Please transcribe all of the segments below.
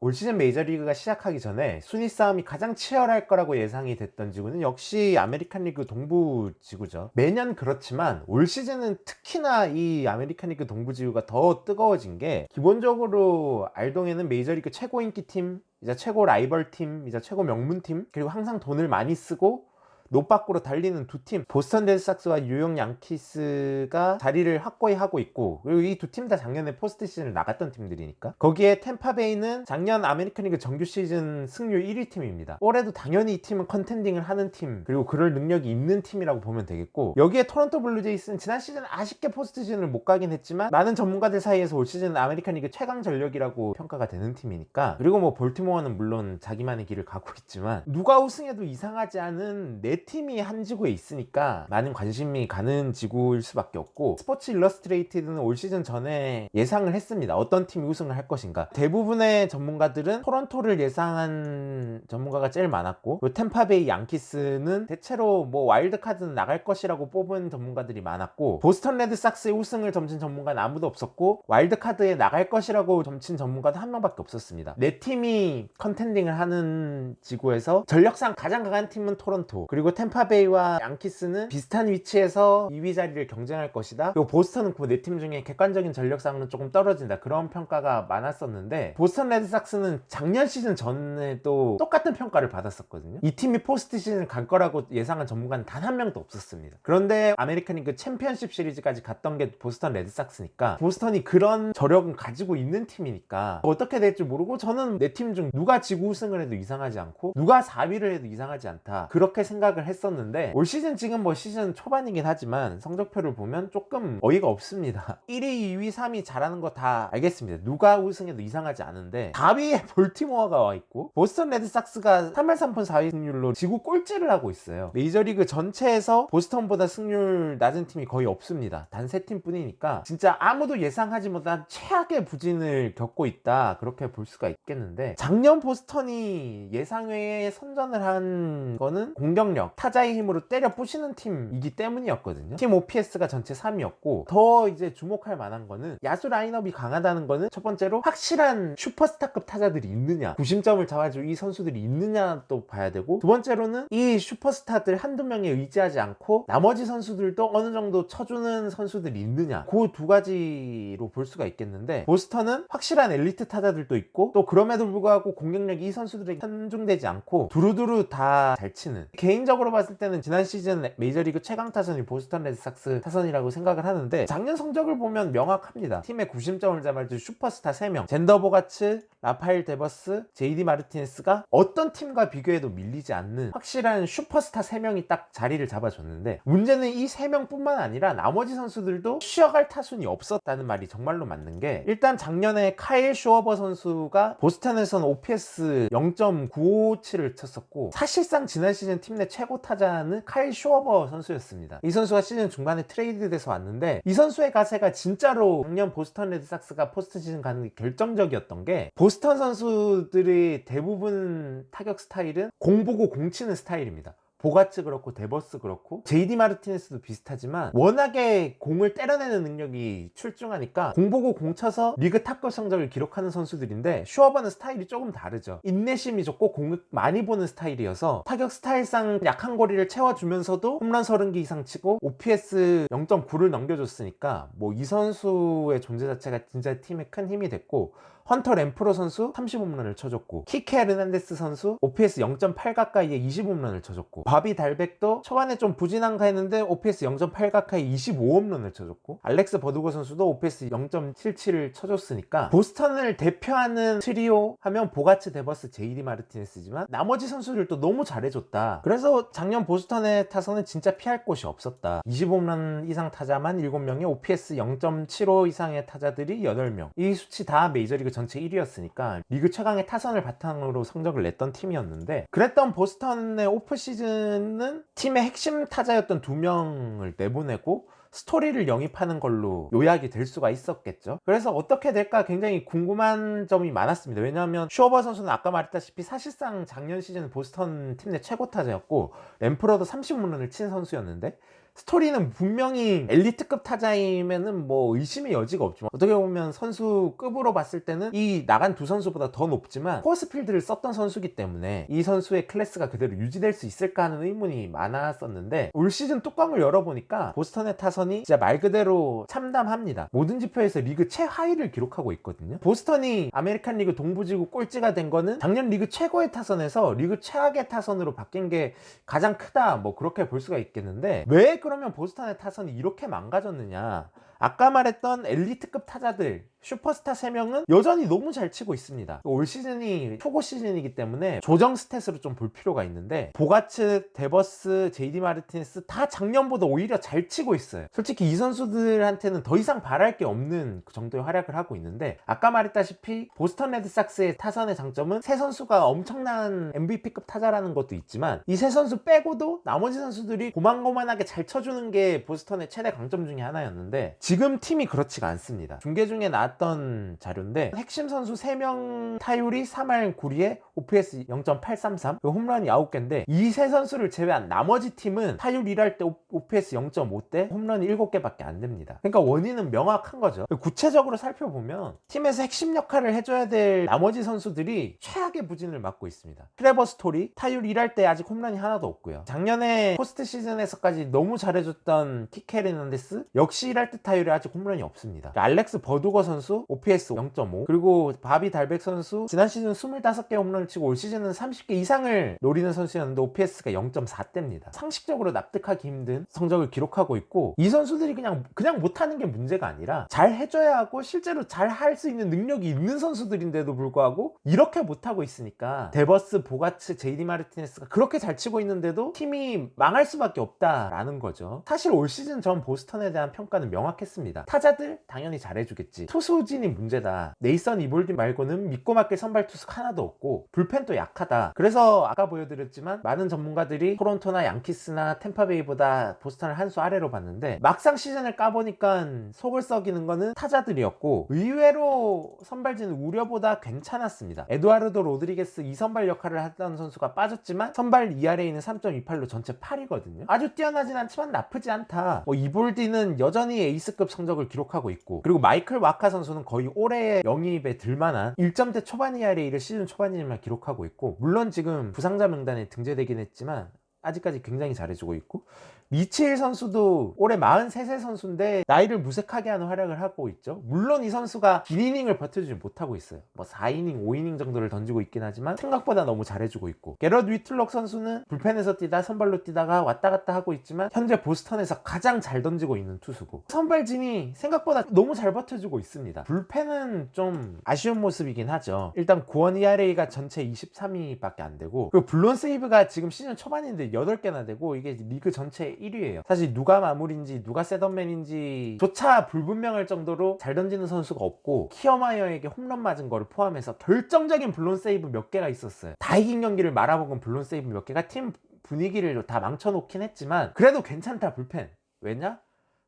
올 시즌 메이저리그가 시작하기 전에 순위 싸움이 가장 치열할 거라고 예상이 됐던 지구는 역시 아메리칸 리그 동부 지구죠. 매년 그렇지만 올 시즌은 특히나 이 아메리칸 리그 동부 지구가 더 뜨거워진 게, 기본적으로 알동에는 메이저리그 최고 인기팀, 이제 최고 라이벌팀, 이제 최고 명문팀, 그리고 항상 돈을 많이 쓰고 노밖으로 달리는 두 팀, 보스턴 레드삭스와 뉴욕 양키스가 자리를 확고히 하고 있고, 그리고 이 두 팀 다 작년에 포스트 시즌을 나갔던 팀들이니까. 거기에 템파베이는 작년 아메리칸 리그 정규 시즌 승률 1위 팀입니다. 올해도 당연히 이 팀은 컨텐딩을 하는 팀, 그리고 그럴 능력이 있는 팀이라고 보면 되겠고, 여기에 토론토 블루제이스는 지난 시즌 아쉽게 포스트 시즌을 못 가긴 했지만 많은 전문가들 사이에서 올 시즌 아메리칸 리그 최강 전력이라고 평가가 되는 팀이니까. 그리고 뭐 볼티모어는 물론 자기만의 길을 가고 있지만 누가 우승해도 이상하지 않은 네 팀이 한 지구에 있으니까 많은 관심이 가는 지구일 수밖에 없고, 스포츠 일러스트레이티드는 올 시즌 전에 예상을 했습니다. 어떤 팀이 우승을 할 것인가. 대부분의 전문가들은 토론토를 예상한 전문가가 제일 많았고, 템파베이 양키스는 대체로 뭐 와일드카드는 나갈 것이라고 뽑은 전문가들이 많았고, 보스턴 레드삭스의 우승을 점친 전문가는 아무도 없었고, 와일드카드에 나갈 것이라고 점친 전문가도 한 명밖에 없었습니다. 네 팀이 컨텐딩을 하는 지구에서 전력상 가장 강한 팀은 토론토, 그리고 템파베이와 양키스는 비슷한 위치에서 2위 자리를 경쟁할 것이다. 그리고 보스턴은 그 네 팀 중에 객관적인 전력상으로는 조금 떨어진다, 그런 평가가 많았었는데, 보스턴 레드삭스는 작년 시즌 전에도 똑같은 평가를 받았었거든요. 이 팀이 포스트 시즌 갈 거라고 예상한 전문가는 단 한 명도 없었습니다. 그런데 아메리칸 리그 챔피언십 시리즈까지 갔던 게 보스턴 레드삭스니까, 보스턴이 그런 저력은 가지고 있는 팀이니까 어떻게 될지 모르고, 저는 네 팀 중 누가 지구 우승을 해도 이상하지 않고 누가 4위를 해도 이상하지 않다, 그렇게 생각을 했었는데, 올 시즌 지금 뭐 시즌 초반이긴 하지만 성적표를 보면 조금 어이가 없습니다. 1위, 2위, 3위 잘하는 거 다 알겠습니다. 누가 우승해도 이상하지 않은데 4위에 볼티모어가 와 있고, 보스턴 레드삭스가 3할 3푼 4위 승률로 지구 꼴찌를 하고 있어요. 메이저리그 전체에서 보스턴보다 승률 낮은 팀이 거의 없습니다. 단 3팀 뿐이니까 진짜 아무도 예상하지 못한 최악의 부진을 겪고 있다, 그렇게 볼 수가 있겠는데, 작년 보스턴이 예상외에 선전을 한 거는 공격력, 타자의 힘으로 때려 부시는 팀이기 때문이었거든요. 팀 OPS가 전체 3위였고, 더 이제 주목할 만한 거는 야수 라인업이 강하다는 거는 첫 번째로 확실한 슈퍼스타급 타자들이 있느냐, 구심점을 잡아줄 이 선수들이 있느냐 또 봐야 되고, 두 번째로는 이 슈퍼스타들 한두 명에 의지하지 않고 나머지 선수들도 어느 정도 쳐주는 선수들이 있느냐, 그 두 가지로 볼 수가 있겠는데, 보스턴은 확실한 엘리트 타자들도 있고, 또 그럼에도 불구하고 공격력이 이 선수들에게 편중되지 않고 두루두루 다 잘 치는, 개인적으로 봤을 때는 지난 시즌 메이저리그 최강 타선이 보스턴 레드삭스 타선이라고 생각을 하는데, 작년 성적을 보면 명확합니다. 팀의 구심점을 잡아줄 슈퍼스타 3명, 젠더 보가츠, 라파엘 데버스, JD 마르티네스가 어떤 팀과 비교해도 밀리지 않는 확실한 슈퍼스타 3명이 딱 자리를 잡아줬는데, 문제는 이 3명 뿐만 아니라 나머지 선수들도 쉬어갈 타순이 없었다는 말이 정말로 맞는 게, 일단 작년에 카일 슈어버 선수가 보스턴에서는 OPS 0.957을 쳤었고, 사실상 지난 시즌 팀 내 최고 타자는 카일 슈어버 선수였습니다. 이 선수가 시즌 중반에 트레이드 돼서 왔는데, 이 선수의 가세가 진짜로 작년 보스턴 레드삭스가 포스트 시즌 가는 게 결정적이었던 게, 보스턴 선수들이 대부분 타격 스타일은 공 보고 공 치는 스타일입니다. 보가츠 그렇고 데버스 그렇고 JD 마르티네스도 비슷하지만 워낙에 공을 때려내는 능력이 출중하니까 공 보고 공 쳐서 리그 탑급 성적을 기록하는 선수들인데, 슈어버는 스타일이 조금 다르죠. 인내심이 좋고 공을 많이 보는 스타일이어서 타격 스타일상 약한 고리를 채워주면서도 홈런 30개 이상 치고 OPS 0.9를 넘겨줬으니까 뭐 이 선수의 존재 자체가 진짜 팀에 큰 힘이 됐고, 헌터 램프로 선수 30홈런을 쳐줬고, 키케 헤르난데스 선수 OPS 0.8 가까이에 20홈런을 쳐줬고, 바비 달백도 초반에 좀 부진한가 했는데 OPS 0.8 가까이 25홈런을 쳐줬고, 알렉스 버두고 선수도 OPS 0.77을 쳐줬으니까, 보스턴을 대표하는 트리오 하면 보가츠, 데버스, JD 마르티네스지만 나머지 선수들도 너무 잘해줬다. 그래서 작년 보스턴의 타선은 진짜 피할 곳이 없었다. 20홈런 이상 타자만 7명에 OPS 0.75 이상의 타자들이 8명, 이 수치 다 메이저리그 전체 1위였으니까 리그 최강의 타선을 바탕으로 성적을 냈던 팀이었는데, 그랬던 보스턴의 오프 시즌은 팀의 핵심 타자였던 2명을 내보내고 스토리를 영입하는 걸로 요약이 될 수가 있었겠죠. 그래서 어떻게 될까 굉장히 궁금한 점이 많았습니다. 왜냐하면 슈어버 선수는 아까 말했다시피 사실상 작년 시즌 보스턴 팀 내 최고 타자였고, 램프로도 30홈런을 친 선수였는데, 스토리는 분명히 엘리트급 타자이면은 뭐 의심의 여지가 없지만, 어떻게 보면 선수급으로 봤을 때는 이 나간 두 선수보다 더 높지만 코어스필드를 썼던 선수기 때문에 이 선수의 클래스가 그대로 유지될 수 있을까 하는 의문이 많았었는데, 올 시즌 뚜껑을 열어보니까 보스턴의 타선이 진짜 말 그대로 참담합니다. 모든 지표에서 리그 최하위를 기록하고 있거든요. 보스턴이 아메리칸 리그 동부지구 꼴찌가 된 거는 작년 리그 최고의 타선에서 리그 최악의 타선으로 바뀐 게 가장 크다, 뭐 그렇게 볼 수가 있겠는데, 왜 그러면 보스턴의 타선이 이렇게 망가졌느냐? 아까 말했던 엘리트급 타자들 슈퍼스타 3명은 여전히 너무 잘 치고 있습니다. 올 시즌이 초고 시즌이기 때문에 조정 스탯으로 좀 볼 필요가 있는데, 보가츠, 데버스, JD 마르티네스 다 작년보다 오히려 잘 치고 있어요. 솔직히 이 선수들한테는 더 이상 바랄 게 없는 그 정도의 활약을 하고 있는데, 아까 말했다시피 보스턴 레드삭스의 타선의 장점은 세 선수가 엄청난 MVP급 타자라는 것도 있지만, 이 세 선수 빼고도 나머지 선수들이 고만고만하게 잘 쳐주는 게 보스턴의 최대 강점 중에 하나였는데, 지금 팀이 그렇지가 않습니다. 중계 중에 나왔던 자료인데, 핵심 선수 3명 타율이 3할 9리에 OPS 0.833, 홈런이 9개인데 이 세 선수를 제외한 나머지 팀은 타율 1할 때 OPS 0.5대 홈런이 7개밖에 안 됩니다. 그러니까 원인은 명확한 거죠. 구체적으로 살펴보면 팀에서 핵심 역할을 해줘야 될 나머지 선수들이 최악의 부진을 맞고 있습니다. 트레버 스토리 타율 1할 때 아직 홈런이 하나도 없고요. 작년에 포스트 시즌에서까지 너무 잘해줬던 키케 헤르난데스 역시 1할 때 타율이 아직 홈런이 없습니다. 알렉스 버두거 선수 OPS 0.5, 그리고 바비 달백 선수 지난 시즌 25개 홈런을 치고 올 시즌은 30개 이상을 노리는 선수였는데 OPS가 0.4대입니다. 상식적으로 납득하기 힘든 성적을 기록하고 있고, 이 선수들이 그냥 못하는 게 문제가 아니라 잘 해줘야 하고 실제로 잘 할 수 있는 능력이 있는 선수들인데도 불구하고 이렇게 못하고 있으니까, 데버스, 보가츠, JD 마르티네스가 그렇게 잘 치고 있는데도 팀이 망할 수밖에 없다라는 거죠. 사실 올 시즌 전 보스턴에 대한 평가는 명확했습니다. 타자들 당연히 잘해주겠지, 투수진이 문제다, 네이선 이볼디 말고는 믿고 맡길 선발 투수가 하나도 없고 불펜도 약하다. 그래서 아까 보여드렸지만 많은 전문가들이 토론토나 양키스나 템파베이보다 보스턴을 한 수 아래로 봤는데, 막상 시즌을 까보니까 속을 썩이는 거는 타자들이었고, 의외로 선발진은 우려보다 괜찮았습니다. 에두아르도 로드리게스 2선발 역할을 하던 선수가 빠졌지만 선발 ERA는 3.28로 전체 8이거든요 아주 뛰어나진 않지만 나쁘지 않다. 이볼디는 여전히 에이스급 성적을 기록하고 있고, 그리고 마이클 와카 선수는 거의 올해의 영입에 들만한 1점대 초반 ERA를 시즌 초반이지만 기록하고 있고, 물론 지금 부상자 명단에 등재되긴 했지만 아직까지 굉장히 잘해주고 있고, 미칠 선수도 올해 43세 선수인데 나이를 무색하게 하는 활약을 하고 있죠. 물론 이 선수가 긴 이닝을 버텨주지 못하고 있어요. 4이닝, 5이닝 정도를 던지고 있긴 하지만 생각보다 너무 잘해주고 있고, 게럿 위틀록 선수는 불펜에서 뛰다 선발로 뛰다가 왔다 갔다 하고 있지만 현재 보스턴에서 가장 잘 던지고 있는 투수고, 선발진이 생각보다 너무 잘 버텨주고 있습니다. 불펜은 좀 아쉬운 모습이긴 하죠. 일단 구원 ERA가 전체 23위밖에 안 되고, 그리고 블론 세이브가 지금 시즌 초반인데 8개나 되고, 이게 리그 전체 1위예요. 사실 누가 마무리인지 누가 셋업맨인지 조차 불분명할 정도로 잘 던지는 선수가 없고, 키어마이어에게 홈런 맞은 거를 포함해서 결정적인 블론 세이브 몇 개가 있었어요. 다 이긴 경기를 말아먹은 블론 세이브 몇 개가 팀 분위기를 다 망쳐놓긴 했지만 그래도 괜찮다 불펜. 왜냐?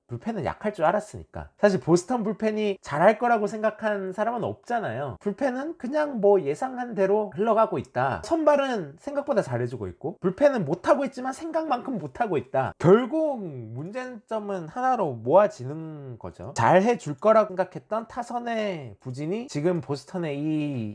불펜은 약할 줄 알았으니까. 사실 보스턴 불펜이 잘할 거라고 생각한 사람은 없잖아요. 불펜은 그냥 예상한 대로 흘러가고 있다. 선발은 생각보다 잘해주고 있고, 불펜은 못하고 있지만 생각만큼 못하고 있다. 결국 문제점은 하나로 모아지는 거죠. 잘해줄 거라고 생각했던 타선의 부진이 지금 보스턴의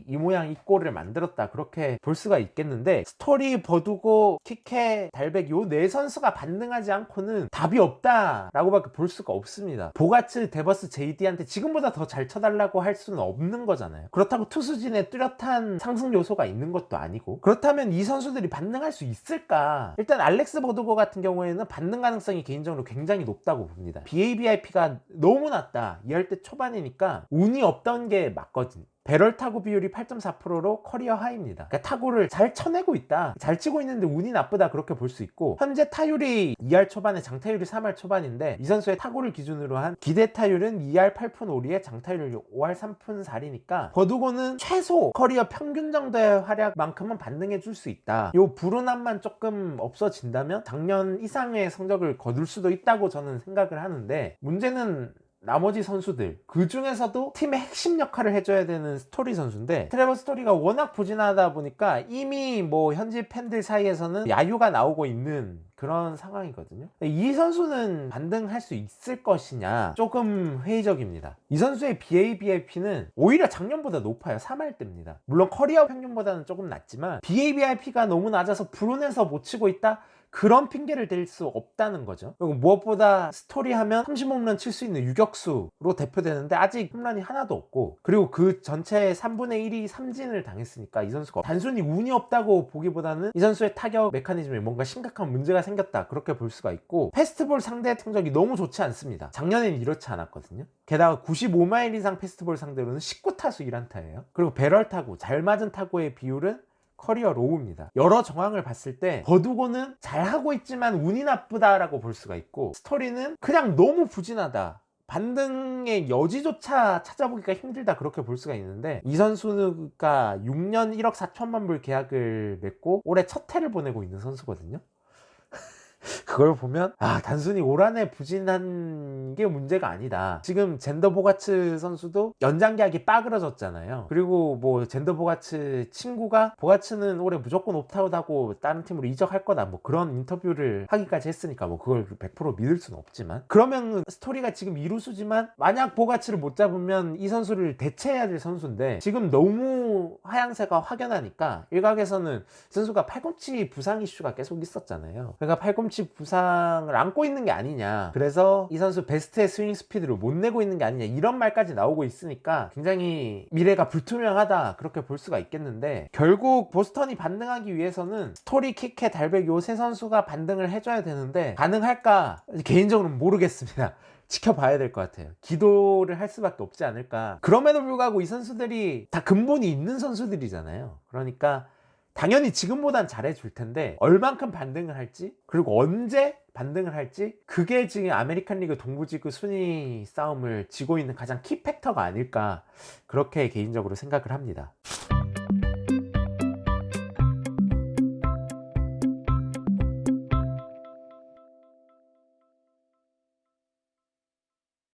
이 모양 이 꼴을 만들었다, 그렇게 볼 수가 있겠는데, 스토리, 버두고, 키케, 달백 요 네 선수가 반등하지 않고는 답이 없다 라고 밖에 볼 수가 없습니다. 보가츠, 데버스, JD한테 지금보다 더 잘 쳐달라고 할 수는 없는 거잖아요. 그렇다고 투수진에 뚜렷한 상승 요소가 있는 것도 아니고, 그렇다면 이 선수들이 반등할 수 있을까? 일단 알렉스 버두고 같은 경우에는 반등 가능성이 개인적으로 굉장히 높다고 봅니다. BABIP가 너무 낮다. 2할 때 초반이니까 운이 없던 게 맞거든. 배럴 타구 비율이 8.4%로 커리어 하이입니다. 그러니까 타구를 잘 쳐내고 있다, 잘 치고 있는데 운이 나쁘다, 그렇게 볼 수 있고, 현재 타율이 2할 초반에 장타율이 3할 초반인데 이 선수의 타구를 기준으로 한 기대 타율은 2할 8푼 5리에 장타율이 5할 3푼 4리니까 버두고는 최소 커리어 평균 정도의 활약만큼은 반등해 줄 수 있다. 요 불운함만 조금 없어진다면 작년 이상의 성적을 거둘 수도 있다고 저는 생각을 하는데, 문제는 나머지 선수들 그 중에서도 팀의 핵심 역할을 해줘야 되는 스토리 선수인데 트레버 스토리가 워낙 부진하다 보니까 이미 뭐 현지 팬들 사이에서는 야유가 나오고 있는 그런 상황이거든요. 이 선수는 반등할 수 있을 것이냐 조금 회의적입니다. 이 선수의 BABIP는 오히려 작년보다 높아요. 3할대입니다. 물론 커리어 평균보다는 조금 낮지만 BABIP가 너무 낮아서 불운해서 못 치고 있다? 그런 핑계를 댈 수 없다는 거죠. 그리고 무엇보다 스토리 하면 30홈런 칠 수 있는 유격수로 대표되는데 아직 홈런이 하나도 없고, 그리고 그 전체 3분의 1이 삼진을 당했으니까 이 선수가 단순히 운이 없다고 보기보다는 이 선수의 타격 메커니즘에 뭔가 심각한 문제가 생겼다 그렇게 볼 수가 있고, 패스트볼 상대 성적이 너무 좋지 않습니다. 작년에는 이렇지 않았거든요. 게다가 95마일 이상 패스트볼 상대로는 19타수 1안타예요. 그리고 배럴 타구, 잘 맞은 타구의 비율은 커리어 로우입니다. 여러 정황을 봤을 때 버두고는 잘하고 있지만 운이 나쁘다라고 볼 수가 있고, 스토리는 그냥 너무 부진하다, 반등의 여지조차 찾아보기가 힘들다 그렇게 볼 수가 있는데, 이 선수가 6년 1억 4천만 불 계약을 맺고 올해 첫 해를 보내고 있는 선수거든요. 그걸 보면 단순히 올 한 해 부진한 게 문제가 아니다. 지금 젠더 보가츠 선수도 연장 계약이 빠그러졌잖아요. 그리고 뭐 젠더 보가츠 친구가 보가츠는 올해 무조건 옵트아웃하고 다른 팀으로 이적할 거다 뭐 그런 인터뷰를 하기까지 했으니까 뭐 그걸 100% 믿을 수는 없지만, 그러면 스토리가 지금 이루수지만 만약 보가츠를 못 잡으면 이 선수를 대체해야 될 선수인데 지금 너무 하향세가 확연하니까 일각에서는 이 선수가 팔꿈치 부상 이슈가 계속 있었잖아요. 그러니까 팔꿈치 부상을 안고 있는 게 아니냐, 그래서 이 선수 베스트의 스윙 스피드를 못 내고 있는 게 아니냐, 이런 말까지 나오고 있으니까 굉장히 미래가 불투명하다 그렇게 볼 수가 있겠는데, 결국 보스턴이 반등하기 위해서는 스토리, 킥해, 달백 요 세 선수가 반등을 해줘야 되는데 가능할까? 개인적으로는 모르겠습니다. 지켜봐야 될 것 같아요. 기도를 할 수밖에 없지 않을까. 그럼에도 불구하고 이 선수들이 다 근본이 있는 선수들이잖아요. 그러니까 당연히 지금보단 잘해줄 텐데 얼만큼 반등을 할지, 그리고 언제 반등을 할지, 그게 지금 아메리칸 리그 동부지구 순위 싸움을 지고 있는 가장 키 팩터가 아닐까 그렇게 개인적으로 생각을 합니다.